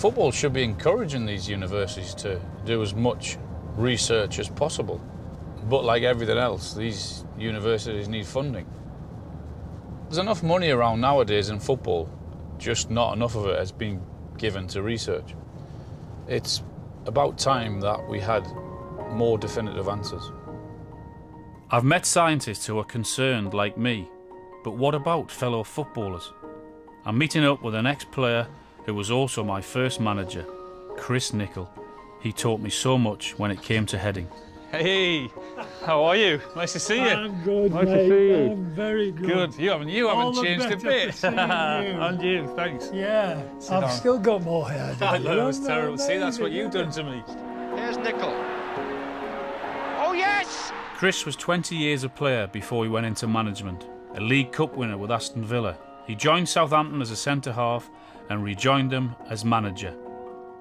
Football should be encouraging these universities to do as much research as possible. But like everything else, these universities need funding. There's enough money around nowadays in football, just not enough of it has been given to research. It's about time that we had more definitive answers. I've met scientists who are concerned like me, but what about fellow footballers? I'm meeting up with an ex-player who was also my first manager, Chris Nicholl. He taught me so much when it came to heading. Hey, how are you? Nice to see you. I'm good, nice mate. to see you. I'm very good. Good. You haven't changed a bit. And you, thanks. Yeah, I've still got more hair. I know, it was terrible. See, that's what you've done to me. Here's Nicholl. Oh, yes! Chris was 20 years a player before he went into management, a League Cup winner with Aston Villa. He joined Southampton as a centre-half and rejoined them as manager.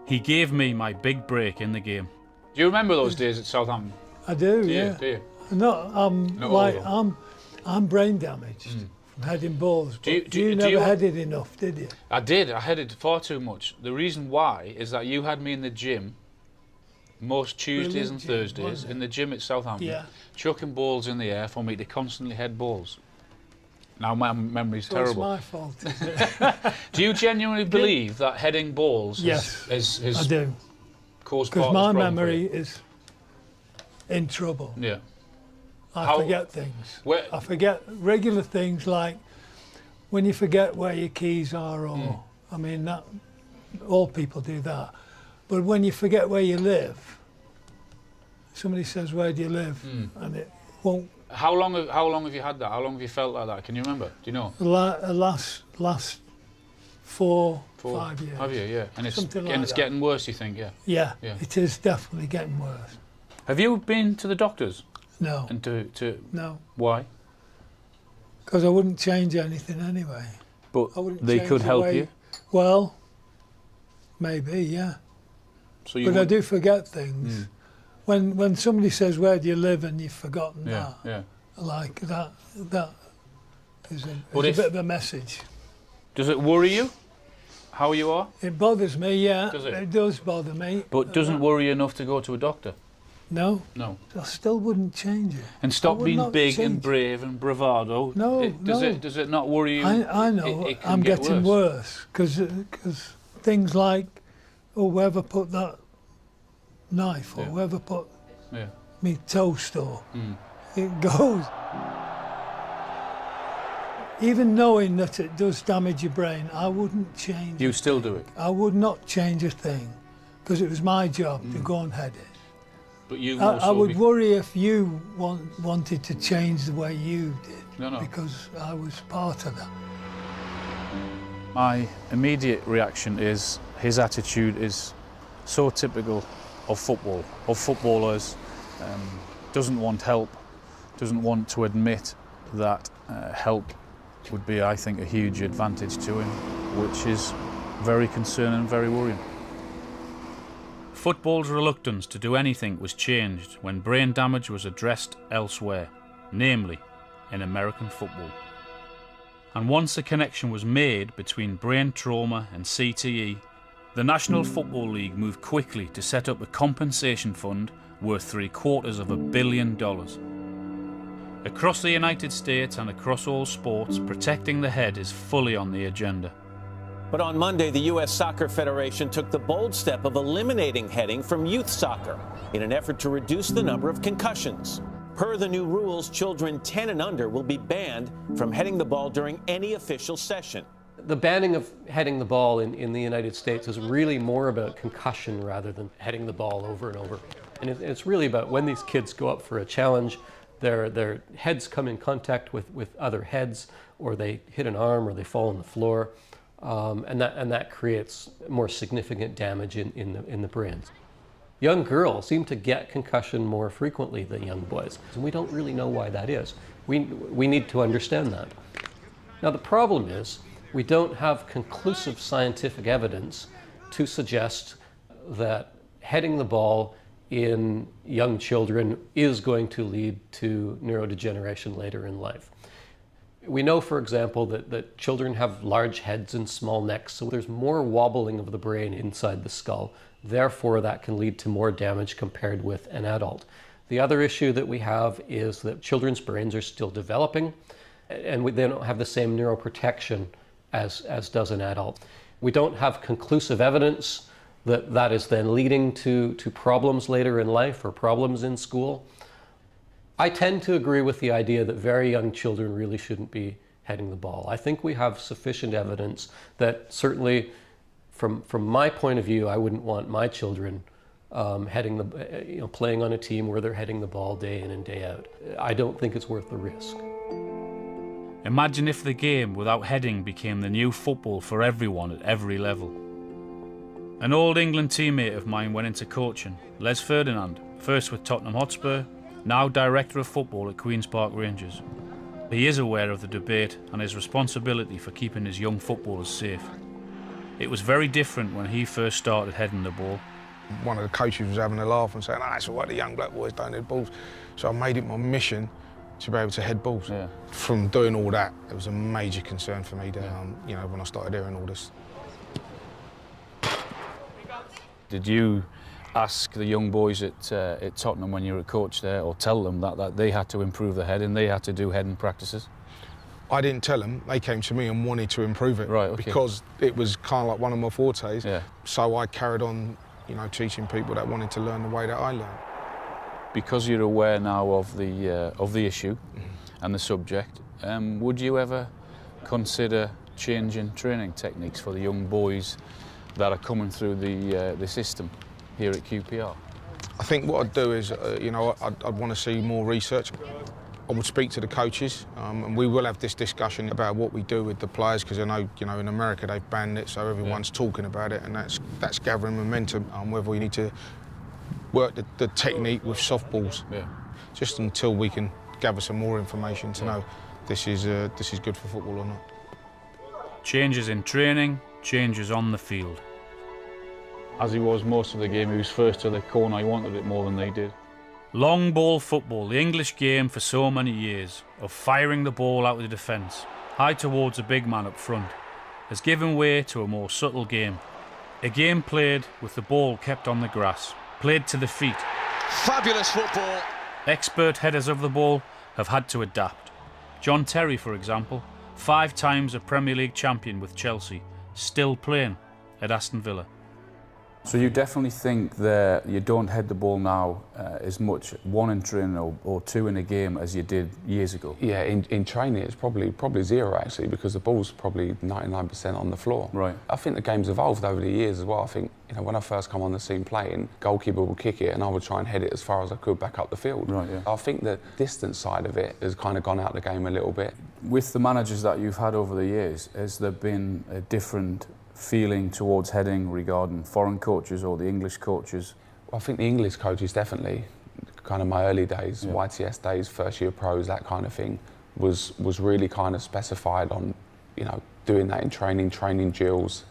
He gave me my big break in the game. Do you remember those days at Southampton? I do, Yeah. Do you? No, I'm brain damaged from heading balls. You never headed enough, did you? I did. I headed far too much. The reason why is that you had me in the gym most Tuesdays and Thursdays in the gym at Southampton, chucking balls in the air for me to constantly head balls. Now my memory's terrible. It's my fault, isn't it? Do you genuinely believe that heading balls is I do. Caused part Because of my this problem memory is in trouble. Yeah. I forget things. I forget regular things like when you forget where your keys are, or I mean, that all people do that. But when you forget where you live, somebody says, "Where do you live?" and it won't. How long have you had that? How long have you felt like that? Can you remember? Do you know? Last 4-5 years. Have you? Yeah. And it's that. getting worse, you think? Yeah. Yeah. It is definitely getting worse. Have you been to the doctors? No. And No. Why? Because I wouldn't change anything anyway. But they could help you? Well, maybe, yeah. So you but I do forget things. When somebody says, "Where do you live?" and you've forgotten that, like that is a bit of a message. Does it worry you, how you are? It bothers me, yeah. Does it? It does bother me. But doesn't worry you enough to go to a doctor? No. No. I still wouldn't change it. And stop being big and brave and bravado. No, Does it not worry you? I know. I'm getting worse because things like, whoever put that knife or whoever put me toast or it goes. Even knowing that it does damage your brain, I wouldn't change it. You still do it? I would not change a thing because it was my job to go and head it. But you I would worry if you wanted to change the way you did. No. Because I was part of that. My immediate reaction is his attitude is so typical of football, of footballers. Doesn't want help, doesn't want to admit that help would be, I think, a huge advantage to him, which is very concerning and very worrying. Football's reluctance to do anything was changed when brain damage was addressed elsewhere, namely in American football. And once a connection was made between brain trauma and CTE, the National Football League moved quickly to set up a compensation fund worth $750 million. Across the United States and across all sports, protecting the head is fully on the agenda. But on Monday, the U.S. Soccer Federation took the bold step of eliminating heading from youth soccer in an effort to reduce the number of concussions. Per the new rules, children 10 and under will be banned from heading the ball during any official session. The banning of heading the ball in the United States is really more about concussion rather than heading the ball over and over. And it's really about when these kids go up for a challenge, their heads come in contact with other heads, or they hit an arm, or they fall on the floor, and that creates more significant damage in the brains. Young girls seem to get concussion more frequently than young boys, and we don't really know why that is. We need to understand that. Now the problem is we don't have conclusive scientific evidence to suggest that heading the ball in young children is going to lead to neurodegeneration later in life. We know, for example, that children have large heads and small necks, so there's more wobbling of the brain inside the skull. Therefore, that can lead to more damage compared with an adult. The other issue that we have is that children's brains are still developing, and they don't have the same neuroprotection as does an adult. We don't have conclusive evidence that is then leading to problems later in life or problems in school. I tend to agree with the idea that very young children really shouldn't be heading the ball. I think we have sufficient evidence that certainly from my point of view, I wouldn't want my children playing on a team where they're heading the ball day in and day out. I don't think it's worth the risk. Imagine if the game without heading became the new football for everyone at every level. An old England teammate of mine went into coaching, Les Ferdinand, first with Tottenham Hotspur, now Director of Football at Queen's Park Rangers. He is aware of the debate and his responsibility for keeping his young footballers safe. It was very different when he first started heading the ball. One of the coaches was having a laugh and saying, it's all right, the young black boys don't head balls. So I made it my mission to be able to head balls. Yeah. From doing all that, it was a major concern for me that, when I started hearing all this. Did you ask the young boys at Tottenham when you were a coach there, or tell them that they had to improve their heading, they had to do heading practices? I didn't tell them. They came to me and wanted to improve it, right? Okay. Because it was kind of like one of my fortes. Yeah. So I carried on, teaching people that wanted to learn the way that I learned. Because you're aware now of the issue and the subject, would you ever consider changing training techniques for the young boys that are coming through the system here at QPR? I think what I'd do is, I'd want to see more research. I would speak to the coaches, and we will have this discussion about what we do with the players, because I know, in America they've banned it, so everyone's talking about it, and that's gathering momentum. Whether we need to work the technique with softballs, just until we can gather some more information to know this is good for football or not. Changes in training, changes on the field. As he was most of the game, he was first to the corner. He wanted it more than they did. Long ball football, the English game for so many years, of firing the ball out of the defence, high towards a big man up front, has given way to a more subtle game. A game played with the ball kept on the grass, played to the feet. Fabulous football. Expert headers of the ball have had to adapt. John Terry, for example, 5 times a Premier League champion with Chelsea, still playing at Aston Villa. So you definitely think that you don't head the ball now as much, 1 in training or 2 in a game, as you did years ago? Yeah, in training it's probably 0 actually, because the ball's probably 99% on the floor. Right. I think the game's evolved over the years as well. I think, when I first come on the scene playing, goalkeeper would kick it and I would try and head it as far as I could back up the field. Right, yeah. I think the distance side of it has kind of gone out of the game a little bit. With the managers that you've had over the years, has there been a different feeling towards heading regarding foreign coaches or the English coaches? Well, I think the English coaches definitely, kind of my early days, YTS days, first year pros, that kind of thing, was really kind of specified on, doing that in training drills.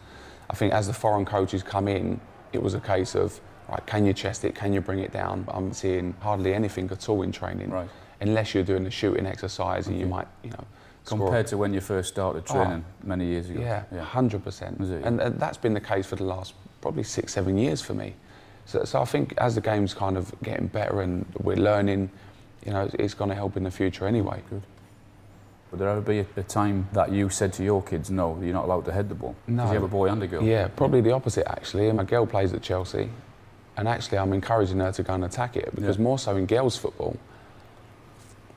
I think as the foreign coaches come in, it was a case of, right, can you chest it, can you bring it down? I'm seeing hardly anything at all in training, right, unless you're doing a shooting exercise and you might, compared to when you first started training many years ago. Yeah, 100%. And that's been the case for the last probably 6-7 years for me. So I think as the game's kind of getting better and we're learning, it's going to help in the future anyway. Good. Would there ever be a time that you said to your kids, no, you're not allowed to head the ball? No. Did you have a boy and a girl? Yeah, probably the opposite actually. My girl plays at Chelsea, and actually I'm encouraging her to go and attack it, because more so in girls' football,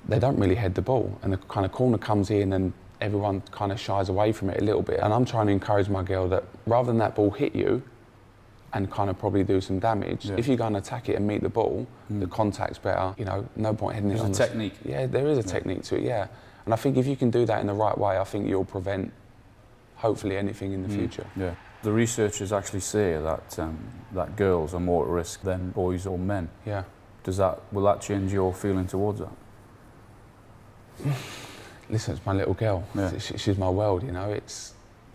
they don't really head the ball, and the kind of corner comes in and everyone kind of shies away from it a little bit. And I'm trying to encourage my girl that rather than that ball hit you and kind of probably do some damage, if you go and attack it and meet the ball, the contact's better, no point heading it on. There's a technique. Yeah, there is a technique to it, yeah. And I think if you can do that in the right way, I think you'll prevent, hopefully, anything in the future. Yeah. The researchers actually say that that girls are more at risk than boys or men. Yeah. Will that change your feeling towards that? Listen, it's my little girl. Yeah. She's my world,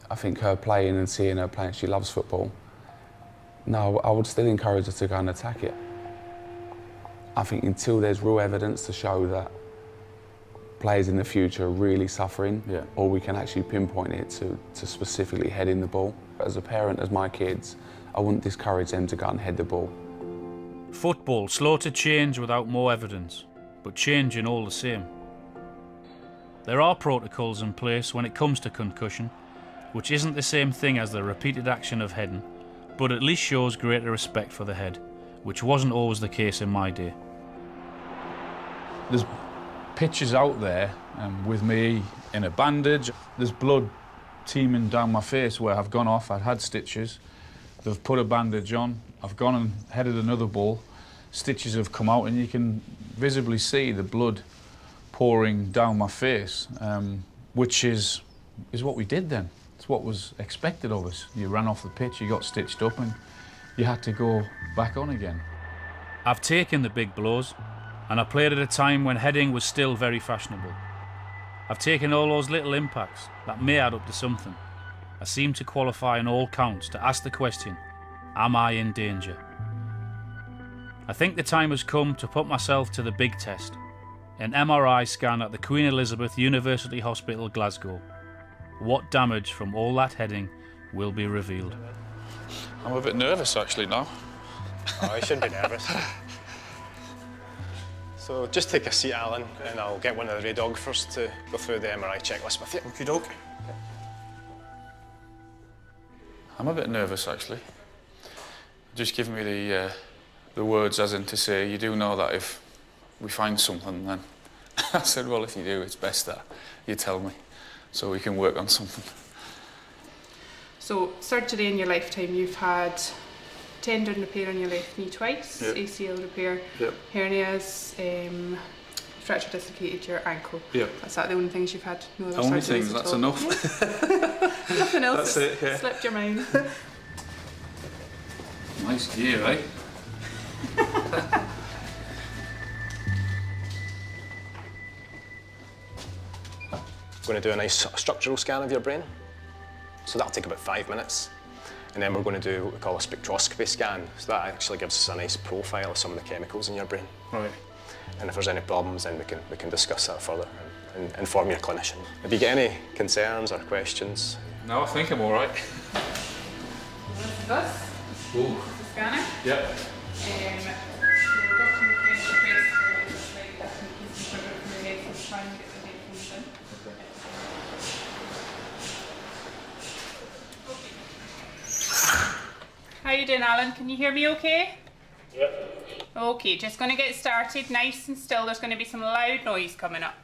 I think her playing and seeing her playing, she loves football. No, I would still encourage her to go and attack it. I think until there's real evidence to show that players in the future are really suffering, or we can actually pinpoint it to specifically heading the ball. As a parent, as my kids, I wouldn't discourage them to go and head the ball. Football, slow to change without more evidence, but changing all the same. There are protocols in place when it comes to concussion, which isn't the same thing as the repeated action of heading, but at least shows greater respect for the head, which wasn't always the case in my day. There's pictures out there with me in a bandage. There's blood teeming down my face where I've gone off, I'd had stitches. They've put a bandage on, I've gone and headed another ball. Stitches have come out and you can visibly see the blood pouring down my face, which is what we did then. It's what was expected of us. You ran off the pitch, you got stitched up and you had to go back on again. I've taken the big blows and I played at a time when heading was still very fashionable. I've taken all those little impacts that may add up to something. I seem to qualify on all counts to ask the question, am I in danger? I think the time has come to put myself to the big test. An MRI scan at the Queen Elizabeth University Hospital, Glasgow. What damage from all that heading will be revealed. I'm a bit nervous actually now. Oh, you shouldn't be nervous. So just take a seat, Alan, and I'll get one of the radiographers to go through the MRI checklist with you. Okie doke. I'm a bit nervous actually. Just give me the words as in to say, you do know that if we find something then. I said, well, if you do, it's best that you tell me so we can work on something. So, surgery in your lifetime, you've had tendon repair on your left knee twice, yep. ACL repair, yep. hernias, fracture dislocated your ankle. Yep. Is that the only things you've had? No other only surgeries things, at that's all? enough. Yeah. Nothing else That's it, yeah. slipped your mind. Nice gear, eh? We're going to do a nice structural scan of your brain. So that'll take about 5 minutes. And then we're going to do what we call a spectroscopy scan. So that actually gives us a nice profile of some of the chemicals in your brain. Right. And if there's any problems, then we can discuss that further and inform your clinician. If you get any concerns or questions. No, I think I'm all right. This Ooh. the scanner. Yep. How you doing, Alan? Can you hear me okay? Yep. Okay, just going to get started nice and still. There's going to be some loud noise coming up.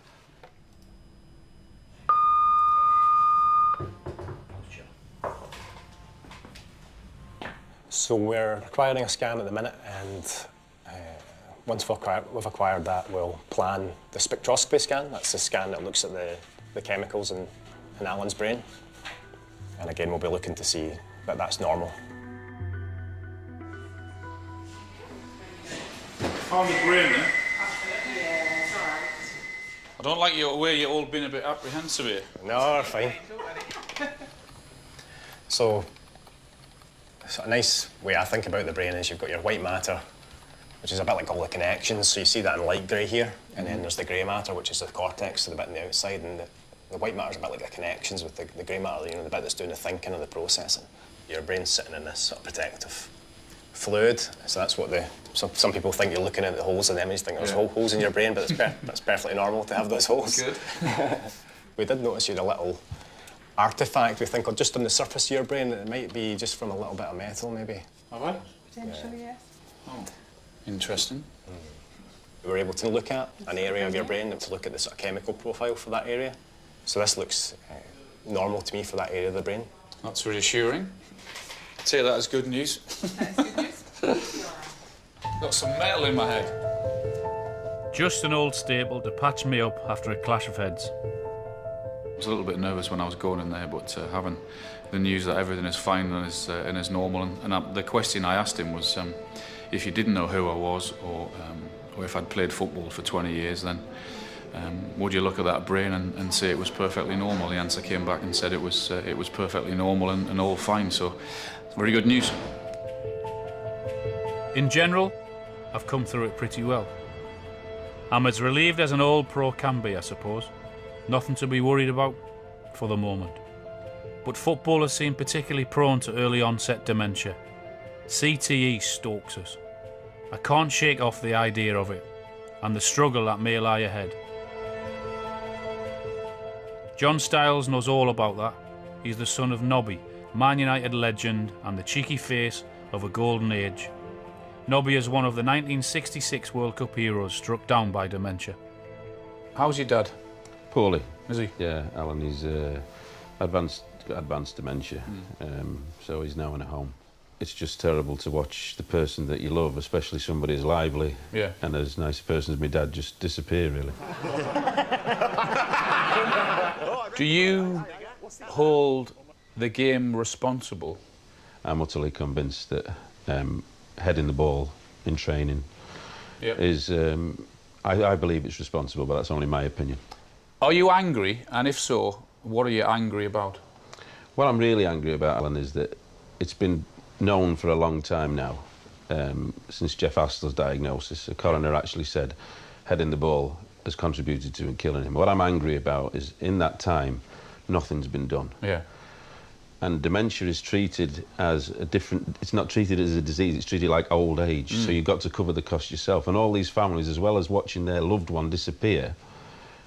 So we're requiring a scan at the minute, and once we've acquired that, we'll plan the spectroscopy scan. That's the scan that looks at the chemicals in Alan's brain. And again, we'll be looking to see that that's normal. Found the brain then? Yeah, it's all right. I don't like the way you've all been a bit apprehensive here. No, we're fine. So a nice way I think about the brain is you've got your white matter, which is a bit like all the connections. So you see that in light grey here, and then there's the grey matter, which is the cortex, so the bit on the outside, and the white matter is a bit like the connections with the grey matter, you know, the bit that's doing the thinking and the processing. Your brain's sitting in this sort of protective fluid, so that's what some people think you're looking at the holes in them, and you think there's holes in your brain, but that's perfectly normal to have those holes. Good. We did notice you had a little artefact, we think, or just on the surface of your brain, that it might be just from a little bit of metal, maybe. Have I? Potentially, yes. Oh, interesting. We were able to look at an area of your brain and to look at the sort of chemical profile for that area. So this looks normal to me for that area of the brain. That's reassuring. I'd say that as good news. That is good news. Got some metal in my head. Just an old staple to patch me up after a clash of heads. I was a little bit nervous when I was going in there, but having the news that everything is fine and is normal, and the question I asked him was if you didn't know who I was or if I'd played football for 20 years, then would you look at that brain and say it was perfectly normal? The answer came back and said it was perfectly normal and all fine, so it's very good news. In general, I've come through it pretty well. I'm as relieved as an old pro can be, I suppose. Nothing to be worried about for the moment. But footballers seem particularly prone to early onset dementia. CTE stalks us. I can't shake off the idea of it and the struggle that may lie ahead. John Stiles knows all about that. He's the son of Nobby, Man United legend and the cheeky face of a golden age. Nobby is one of the 1966 World Cup heroes struck down by dementia. How's your dad? Poorly. Is he? Yeah, Alan, he's advanced dementia, so he's now in a home. It's just terrible to watch the person that you love, especially somebody as lively and as nice a person as my dad, just disappear, really. Do you hold the game responsible? I'm utterly convinced that heading the ball in training is... I believe it's responsible, but that's only my opinion. Are you angry? And if so, what are you angry about? What I'm really angry about, Alan, is that it's been known for a long time now, since Jeff Astley's diagnosis. A coroner actually said heading the ball has contributed to killing him. What I'm angry about is, in that time, nothing's been done. Yeah. And dementia is treated as a different... It's not treated as a disease, it's treated like old age. So you've got to cover the cost yourself. And all these families, as well as watching their loved one disappear,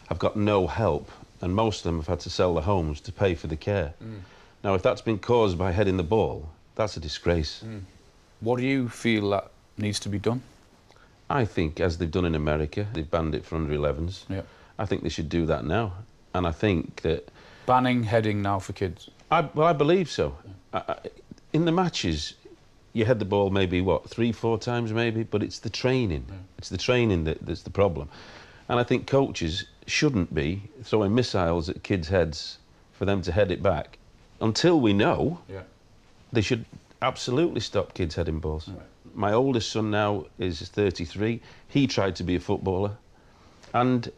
have got no help. And most of them have had to sell their homes to pay for the care. Now, if that's been caused by heading the ball, that's a disgrace. What do you feel that needs to be done? I think, as they've done in America, they've banned it for under-11s. Yeah. I think they should do that now. And I think that... Banning heading now for kids? Well, I believe so. In the matches, you head the ball maybe, what, 3-4 times maybe? But it's the training. It's the training that's the problem. And I think coaches shouldn't be throwing missiles at kids' heads for them to head it back. Until we know, they should absolutely stop kids heading balls. My oldest son now is 33. He tried to be a footballer. And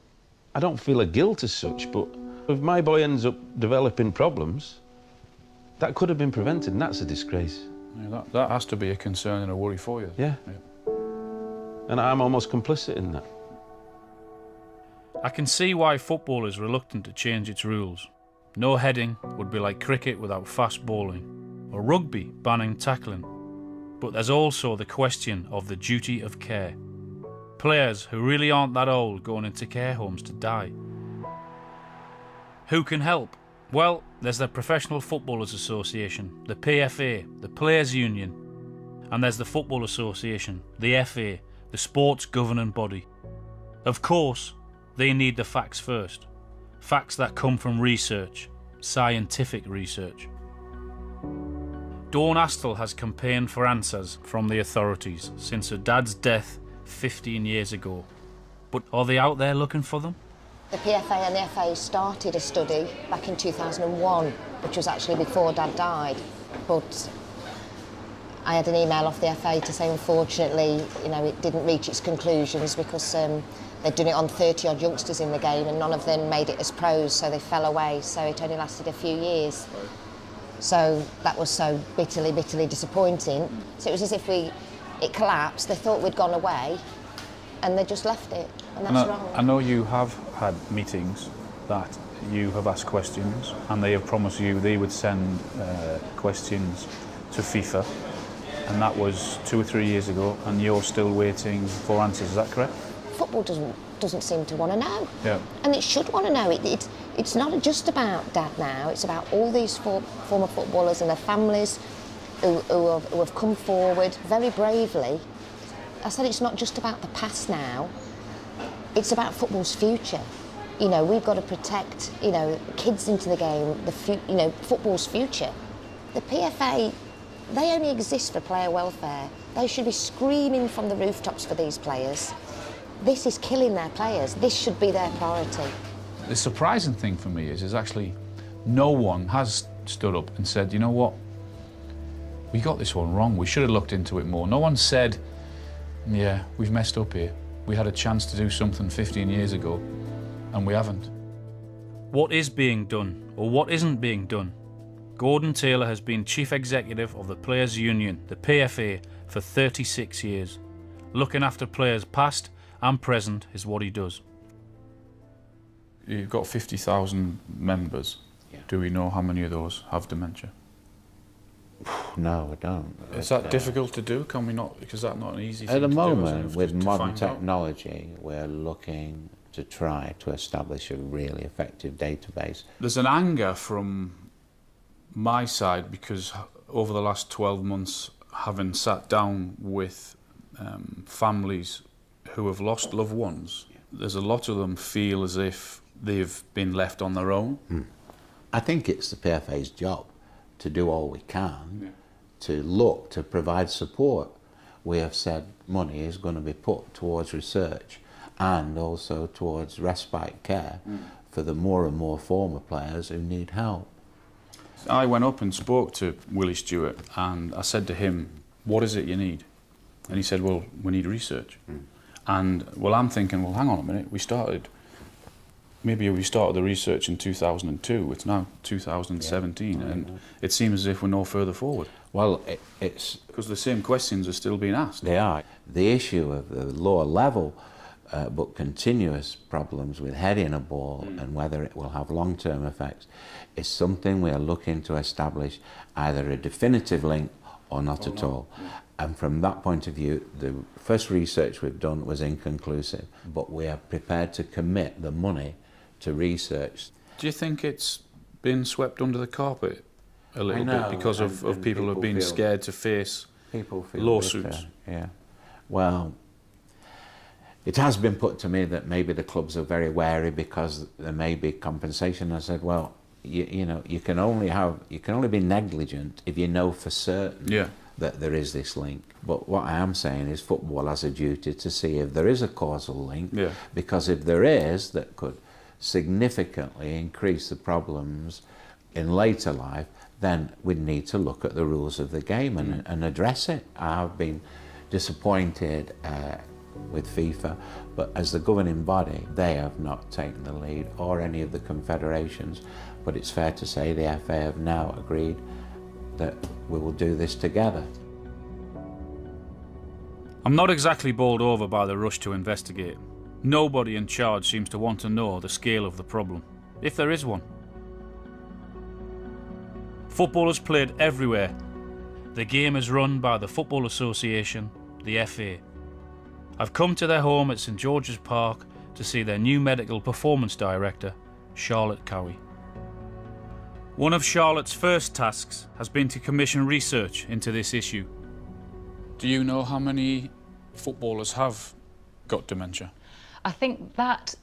I don't feel a guilt as such, but if my boy ends up developing problems, that could have been prevented, and that's a disgrace. Yeah, that has to be a concern and a worry for you. Yeah. And I'm almost complicit in that. I can see why football is reluctant to change its rules. No heading would be like cricket without fast bowling, or rugby banning tackling. But there's also the question of the duty of care. Players who really aren't that old going into care homes to die. Who can help? Well, there's the Professional Footballers Association, the PFA, the Players' Union, and there's the Football Association, the FA, the sports governing body. Of course, they need the facts first. Facts that come from research, scientific research. Dawn Astle has campaigned for answers from the authorities since her dad's death 15 years ago. But are they out there looking for them? The PFA and the FA started a study back in 2001, which was actually before Dad died. But I had an email off the FA to say, unfortunately, you know, it didn't reach its conclusions because they'd done it on 30-odd youngsters in the game and none of them made it as pros, so they fell away. So it only lasted a few years. So that was so bitterly, bitterly disappointing. So it was as if it collapsed. They thought we'd gone away and they just left it, and that's wrong. I know you have had meetings that you have asked questions and they have promised you they would send questions to FIFA, and that was 2 or 3 years ago, and you're still waiting for answers, is that correct? Football doesn't seem to want to know. Yeah. And it should want to know. It's not just about Dad now, it's about all these former footballers and their families who have come forward very bravely. I said it's not just about the past now, it's about football's future. You know, we've got to protect, you know, kids into the game, football's future. The PFA, they only exist for player welfare. They should be screaming from the rooftops for these players. This is killing their players. This should be their priority. The surprising thing for me is actually no one has stood up and said, you know what, we got this one wrong, we should have looked into it more. No one said, yeah, we've messed up here. We had a chance to do something 15 years ago, and we haven't. What is being done, or what isn't being done? Gordon Taylor has been Chief Executive of the Players' Union, the PFA, for 36 years, looking after players past and present is what he does. You've got 50,000 members. Yeah. Do we know how many of those have dementia? No, I don't. Is that difficult to do? Can we not? Because that's not an easy thing to do. At the moment, with to modern technology, we're looking to try to establish a really effective database. There's an anger from my side because over the last 12 months, having sat down with families who have lost loved ones, there's a lot of them feel as if they've been left on their own. I think it's the PFA's job to do all we can to look to provide support. We have said money is going to be put towards research and also towards respite care for the more and more former players who need help. I went up and spoke to Willie Stewart and I said to him, what is it you need? And he said, well, we need research. And, well, I'm thinking, well, hang on a minute, maybe we started the research in 2002, it's now 2017, and it seems as if we're no further forward. Well, it's... Because the same questions are still being asked. They are. The issue of the lower level but continuous problems with heading a ball and whether it will have long-term effects is something we are looking to establish either a definitive link or not at all. And from that point of view, the first research we've done was inconclusive, but we are prepared to commit the money to research. Do you think it's been swept under the carpet a little bit because of people who have been scared to face lawsuits? Yeah. Well, it has been put to me that maybe the clubs are very wary because there may be compensation. I said, well, you know, you can only be negligent if you know for certain that there is this link. But what I am saying is football has a duty to see if there is a causal link, because if there is, that could significantly increase the problems in later life, then we'd need to look at the rules of the game and address it. I've been disappointed with FIFA, but as the governing body, they have not taken the lead, or any of the confederations. But it's fair to say the FA have now agreed that we will do this together. I'm not exactly bowled over by the rush to investigate. Nobody in charge seems to want to know the scale of the problem, if there is one. Football is played everywhere. The game is run by the Football Association, the FA. I've come to their home at St George's Park to see their new medical performance director, Charlotte Cowie. One of Charlotte's first tasks has been to commission research into this issue. Do you know how many footballers have got dementia? I think that,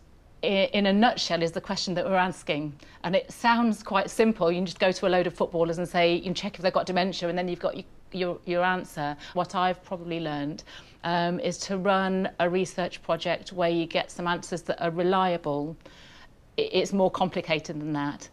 in a nutshell, is the question that we're asking. And it sounds quite simple. You can just go to a load of footballers and say, you can check if they've got dementia, and then you've got your answer. What I've probably learned is to run a research project where you get some answers that are reliable. It's more complicated than that.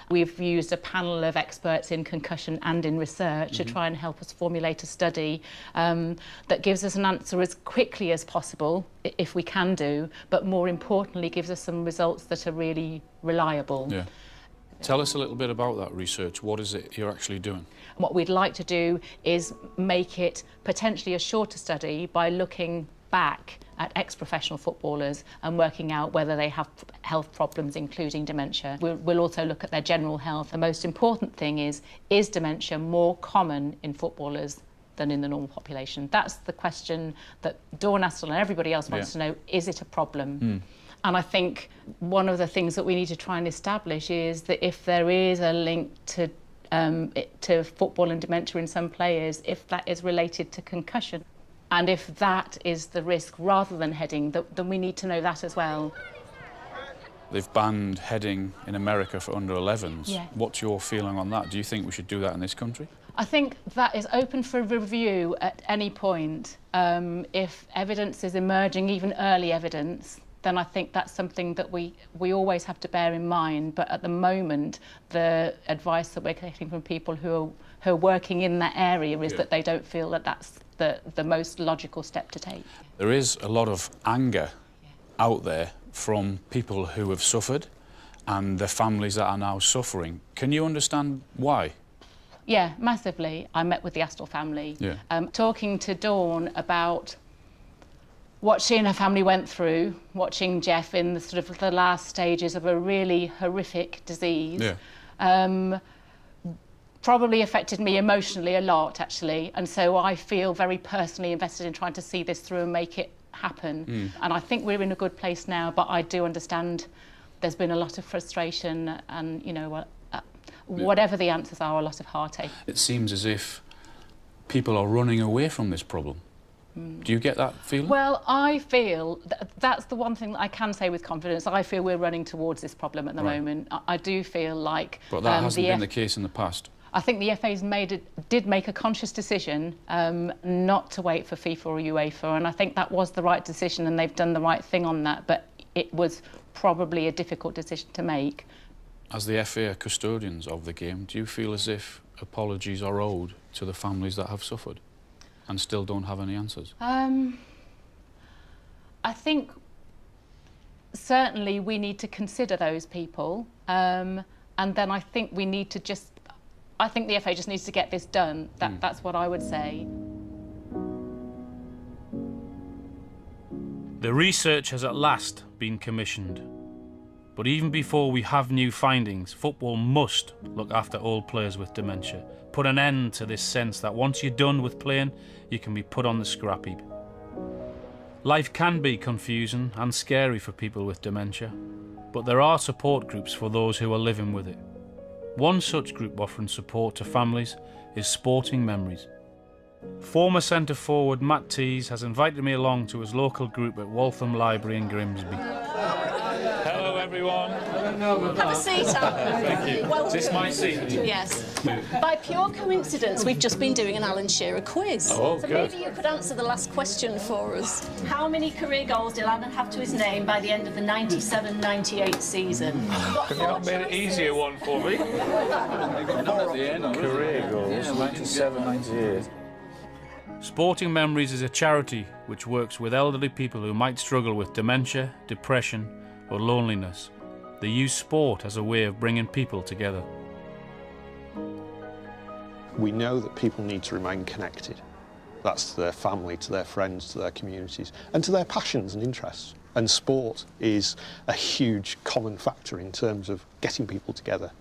We've used a panel of experts in concussion and in research to try and help us formulate a study that gives us an answer as quickly as possible, if we can do, but more importantly gives us some results that are really reliable. Yeah. Tell us a little bit about that research. What is it you're actually doing? What we'd like to do is make it potentially a shorter study by looking back at ex-professional footballers and working out whether they have health problems, including dementia. We'll also look at their general health. The most important thing is dementia more common in footballers than in the normal population? That's the question that Dawn asked and everybody else wants to know, is it a problem? And I think one of the things that we need to try and establish is that if there is a link to football and dementia in some players, if that is related to concussion, and if that is the risk rather than heading, then we need to know that as well. They've banned heading in America for under 11s. Yeah. What's your feeling on that? Do you think we should do that in this country? I think that is open for review at any point. If evidence is emerging, even early evidence, then I think that's something that we always have to bear in mind. But at the moment, the advice that we're getting from people who are working in that area is that they don't feel that that's the most logical step to take. There is a lot of anger out there from people who have suffered and the families that are now suffering. Can you understand why? Yeah, massively. I met with the Astle family, talking to Dawn about what she and her family went through, watching Jeff in the sort of the last stages of a really horrific disease, probably affected me emotionally a lot, actually. And so I feel very personally invested in trying to see this through and make it happen. And I think we're in a good place now, but I do understand there's been a lot of frustration and, you know, whatever the answers are, a lot of heartache. It seems as if people are running away from this problem. Do you get that feeling? Well, I feel that's the one thing that I can say with confidence. I feel we're running towards this problem at the moment. I do feel like... But that hasn't been the case in the past. I think the FA's did make a conscious decision not to wait for FIFA or UEFA, and I think that was the right decision, and they've done the right thing on that, but it was probably a difficult decision to make. As the FA are custodians of the game, do you feel as if apologies are owed to the families that have suffered and still don't have any answers? I think certainly we need to consider those people, and then I think we need to just... I think the FA just needs to get this done. That's what I would say. The research has at last been commissioned. But even before we have new findings, football must look after all players with dementia. Put an end to this sense that once you're done with playing, you can be put on the scrap heap. Life can be confusing and scary for people with dementia, but there are support groups for those who are living with it. One such group offering support to families is Sporting Memories. Former centre forward Matt Tees has invited me along to his local group at Waltham Library in Grimsby. Hello everyone. Have a seat, Alan. Thank you. Welcome. Is this my seat? Yes. By pure coincidence, we've just been doing an Alan Shearer quiz. Oh, so good. maybe you could answer the last question for us. How many career goals did Alan have to his name by the end of the 97-98 season? Can you not make an easier one for me? Not at the end. Career goals, 97-98. Sporting Memories is a charity which works with elderly people who might struggle with dementia, depression or loneliness. They use sport as a way of bringing people together. We know that people need to remain connected. That's to their family, to their friends, to their communities, and to their passions and interests. And sport is a huge common factor in terms of getting people together.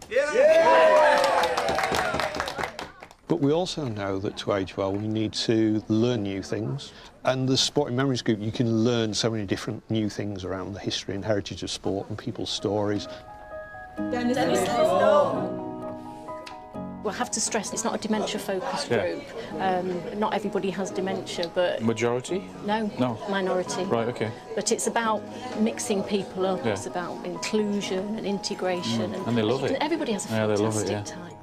But we also know that to age well, we need to learn new things. And the Sporting Memories Group, you can learn so many different new things around the history and heritage of sport and people's stories. We'll have to stress it's not a dementia-focused group. Not everybody has dementia, but... Majority? No, minority. Right, OK. But it's about mixing people up, it's about inclusion and integration. And they love it. Everybody has a fantastic time.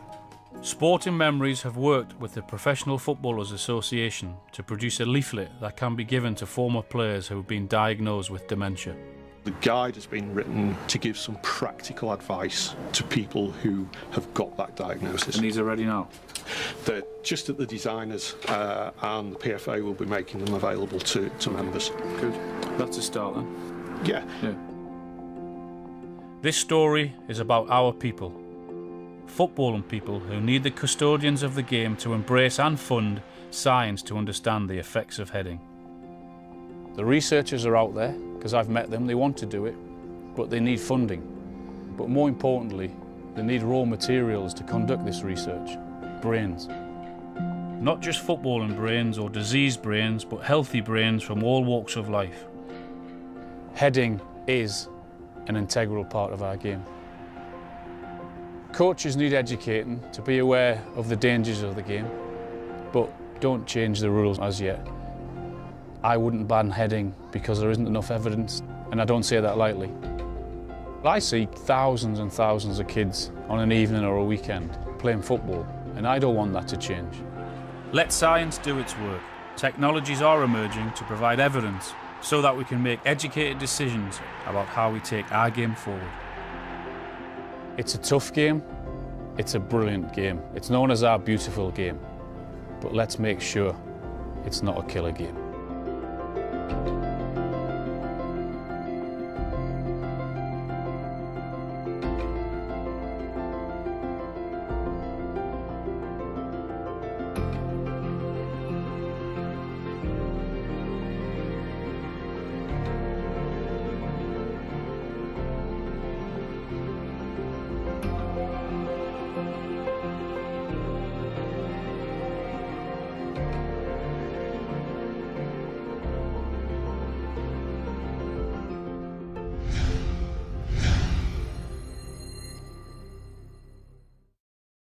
Sporting Memories have worked with the Professional Footballers Association to produce a leaflet that can be given to former players who have been diagnosed with dementia. The guide has been written to give some practical advice to people who have got that diagnosis. And these are ready now? They're just at the designers, and the PFA will be making them available to members. Good. That's a start then. Yeah. This story is about our people. Footballing people who need the custodians of the game to embrace and fund science to understand the effects of heading. The researchers are out there, because I've met them, they want to do it, but they need funding. But more importantly, they need raw materials to conduct this research, brains. Not just footballing brains or diseased brains, but healthy brains from all walks of life. Heading is an integral part of our game. Coaches need educating to be aware of the dangers of the game, but don't change the rules as yet. I wouldn't ban heading because there isn't enough evidence, and I don't say that lightly. I see thousands and thousands of kids on an evening or a weekend playing football, and I don't want that to change. Let science do its work. Technologies are emerging to provide evidence so that we can make educated decisions about how we take our game forward. It's a tough game, it's a brilliant game. It's known as our beautiful game. But let's make sure it's not a killer game.